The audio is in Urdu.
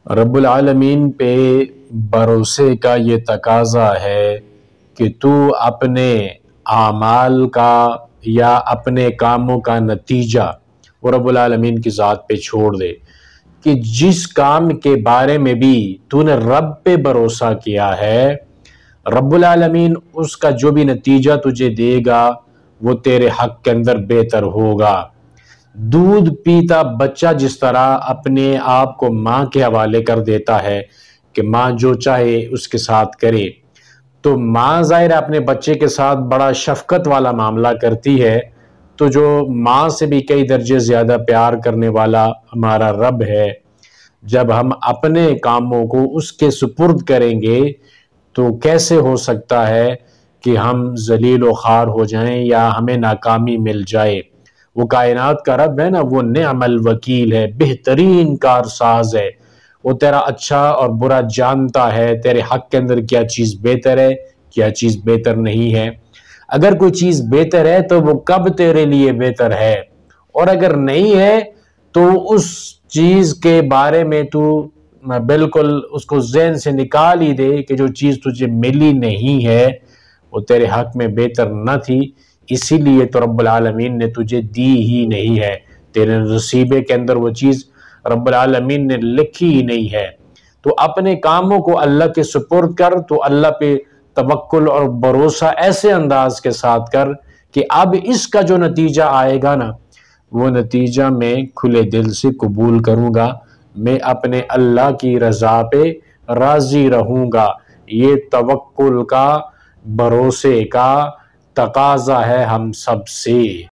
رب العالمین پہ بھروسے کا یہ تقاضا ہے کہ تو اپنے اعمال کا یا اپنے کاموں کا نتیجہ وہ رب العالمین کی ذات پہ چھوڑ دے، کہ جس کام کے بارے میں بھی تو نے رب پہ بھروسہ کیا ہے، رب العالمین اس کا جو بھی نتیجہ تجھے دے گا وہ تیرے حق کے اندر بہتر ہوگا۔ دودھ پیتا بچہ جس طرح اپنے آپ کو ماں کے حوالے کر دیتا ہے کہ ماں جو چاہے اس کے ساتھ کرے، تو ماں ظاہر اپنے بچے کے ساتھ بڑا شفقت والا معاملہ کرتی ہے، تو جو ماں سے بھی کئی درجے زیادہ پیار کرنے والا ہمارا رب ہے، جب ہم اپنے کاموں کو اس کے سپرد کریں گے تو کیسے ہو سکتا ہے کہ ہم ذلیل و خوار ہو جائیں یا ہمیں ناکامی مل جائے۔ وہ کائنات کا رب ہے نا، وہ نعم الوکیل ہے، بہترین کارساز ہے، وہ تیرا اچھا اور برا جانتا ہے، تیرے حق کے اندر کیا چیز بہتر ہے کیا چیز بہتر نہیں ہے۔ اگر کوئی چیز بہتر ہے تو وہ کب تیرے لیے بہتر ہے، اور اگر نہیں ہے تو اس چیز کے بارے میں تو بالکل اس کو ذہن سے نکال ہی دے کہ جو چیز تجھے ملی نہیں ہے وہ تیرے حق میں بہتر نہ تھی، اسی لیے تو رب العالمین نے تجھے دی ہی نہیں ہے، تیرے نصیبے کے اندر وہ چیز رب العالمین نے لکھی ہی نہیں ہے۔ تو اپنے کاموں کو اللہ کے سپرد کر، تو اللہ پہ توکل اور بھروسہ ایسے انداز کے ساتھ کر کہ اب اس کا جو نتیجہ آئے گا نا، وہ نتیجہ میں کھلے دل سے قبول کروں گا، میں اپنے اللہ کی رضا پہ راضی رہوں گا۔ یہ توکل کا، بھروسے کا تقاضا ہے ہم سب سے۔